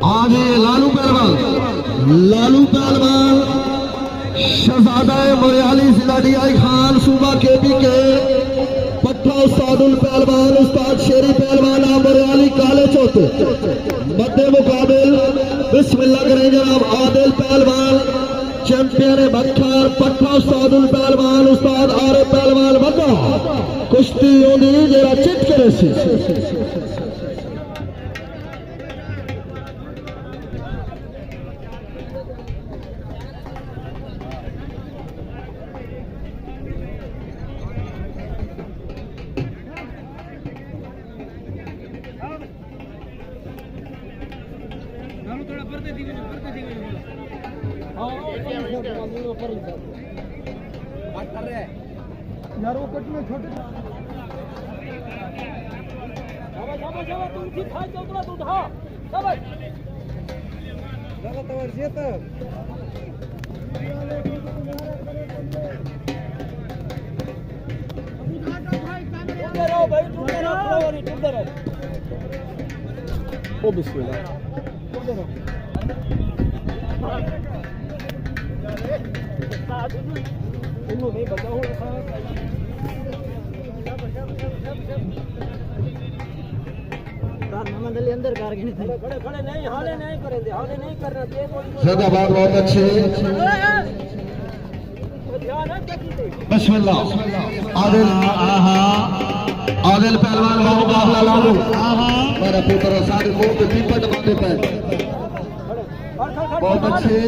आगे लालू पहलवान शहजादा मुरियाली जिला DI खान सूबा KP के पट्टा उस्तादुल पहलवान उस्ताद शेरी पहलवान मुरियाली काले चौथे मध्य मुकाबिल बिस्मिल्लाह करें जनाब आदिल पहलवान चैंपियन बखर पट्टा उस्तादुल पहलवान उस्ताद आरे पहलवान बदा कुश्ती होंदी जरा चिट करे सी यार वो कट में छोटे तुम की खाई चौतरा दूध हा सब लगा तवर जे तक टूटे रहो भाई टूटे रहो ओ बिस्मिल्लाह टूटे रहो इन्हों नहीं बचा हो मंडली अंदर कार के नहीं खड़े खड़े नहीं हाले नहीं करेंगे हाले नहीं करना ज़िंदाबाद बहुत अच्छे बिस्मिल्लाह आदिल पहलवान का मुकाबला लालू मेरा पुत्र सारे मुंह पे पीपट बांधे पे बहुत अच्छे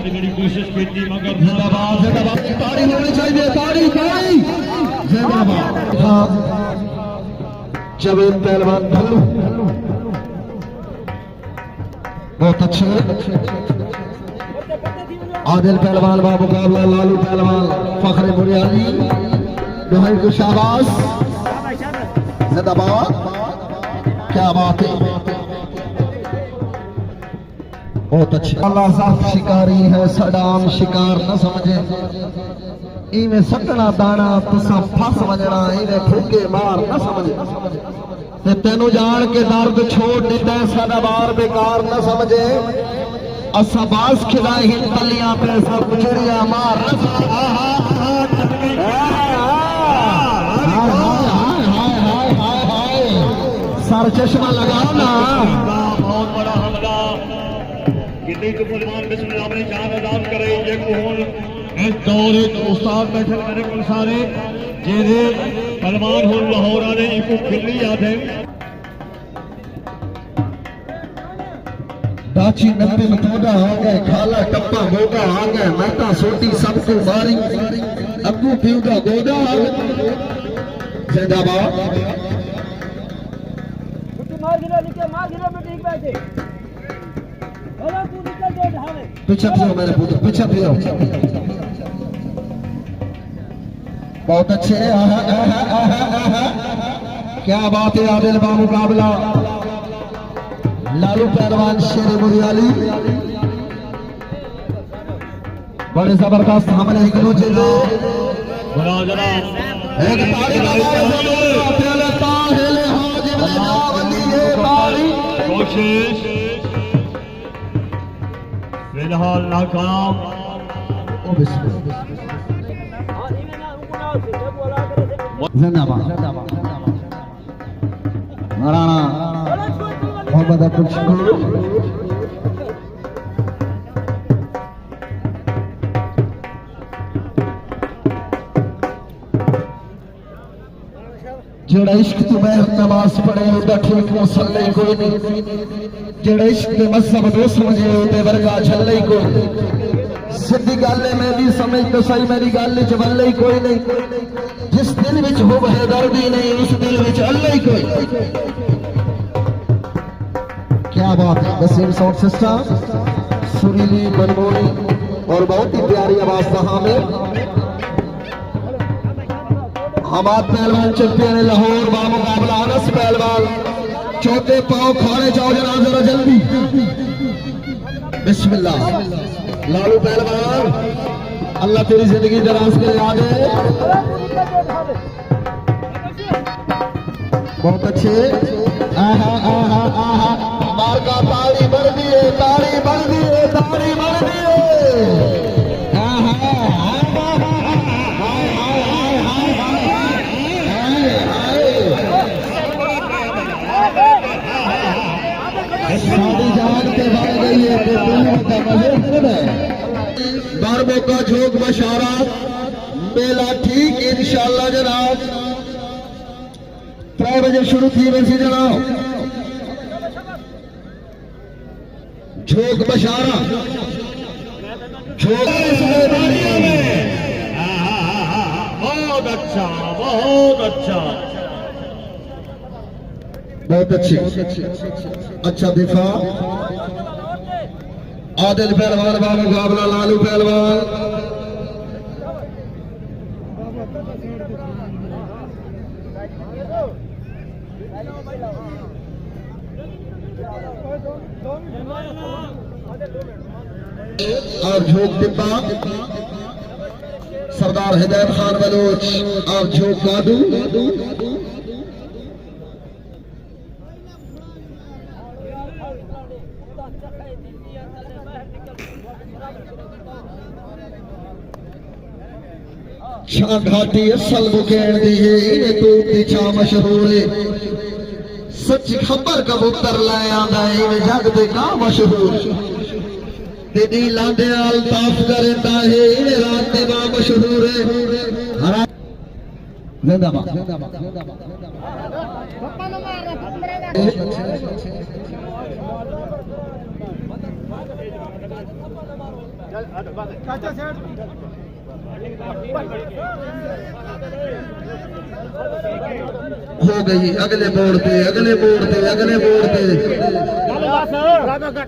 बड़ी कोशिश की थी मगर जिंदाबाद ताड़ी होनी चाहिए ताड़ी जिंदाबाद हाँ जवेद पहलवान भल्लू बहुत अच्छे आदिल पहलवान का मुकाबला लालू पहलवान फखरे मुरियाली दुहाई को शाबाश जिंदाबाद क्या बात है बहुत अच्छे अल्लाह साफ शिकारी है सडाम शिकार न समझे इवें सटना दाना तुसा फस वजना इवें फूके मार न समझे ते तेनू जान के दर्द छोड़ दिता सादा बार बेकार न समझे असा बास खिलाए हिन तलियां पे सब चिड़िया मार सर चश्मा लगाओ ना बहुत बड़ा हमला कितने को मुसलमान बिस्मिल्लाह अपनी जान आजाद करे ये को होन इस दौर एक उस्ताद बैठे मेरे को सारे जेदे पहलवान हो लाहौर वाले इको खिल्ली याद है दाची नब्बे में तोड़ा आ गए खाला टप्पा मोगा आ गए महता सोटी सबको मारी अबू पीऊगा गोदा जिंदाबाद मार गिरा में ठीक बैठे तू निकल दे ढाले पीछे फिरो मेरे पुत्र पीछे फिरो बहुत अच्छे क्या बात है आदिल बा मुकाबला लालू पहलवान शेर मुरियाली बड़े जबरदस्त हमले एक दूसरे से बड़ा जरा एक ताड़ी पहले ताहेले हाजिम नावली ये ताड़ी कोशिश फिलहाल नाकाम ओ बिस्मिल्लाह जिंदाबाद महाराणा मोहम्मद अब्दुल शकूर जेड़ा इश्क तो मैं नमाज पढ़े उदा ठीक मुसल्ले कोई नहीं जेड़ा इश्क के मजहब दो समझे उदे वर्गा झल्ले कोई सीधी गल है मैं भी समझ तो सही मेरी गल च वल्ले कोई नहीं जिस दिल विच हो वह दर्दी नहीं उस दिल विच अल्लाह ही कोई क्या बात है वसीम साउंड सिस्टम सुरीली बनमोनी और बहुत ही प्यारी आवाज था में हमाद पहलवान चैंपियन लाहौर बा मुकाबला अनस पहलवान चौथे पांव खाने जाओ जनाब जरा जल्दी बिस्मिल्लाह लालू पहलवान अल्लाह तेरी जिंदगी दराज करे आगे बहुत अच्छे। आहा आहा आहा मार का ताली बढ़ दिए, ताली बढ़ दिए, ताली बढ़ दिए। आहा हाय हाय हाय हाय हाय साड़ी जान के बढ़ गई है। बारबों का झोंक बशारत मेला ठीक इंशाल्लाह जनाब 3 बजे शुरू थी वैसी जनाब झोंक बशारा झोंक बहुत अच्छा, बहुत अच्छा, बहुत अच्छी अच्छा दिफा आदिल पहलवान का मुकाबला लालू पहलवान। और झोंक डिब्बा सरदार हिदायत खान बलोच और झोंक गादू। छा घाटी असल मुकेण दी है तू पीछा मशहूर है सच खबर कबूतर लाए आंदा है जग दे का मशहूर तेरी लांदे अल्ताफ करता है रात दे बा मशहूर है। जिंदाबाद हो गई अगले बोर्ड पे अगले बोर्ड पे अगले बोर्ड पे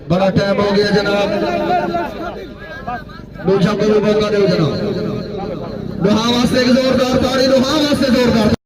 बड़ा टाइम हो गया जनाब। दूसरा कोई मौका दो जनाब। लोहा वास्ते जोरदार ताड़ी, लोहा वास्ते जोरदार।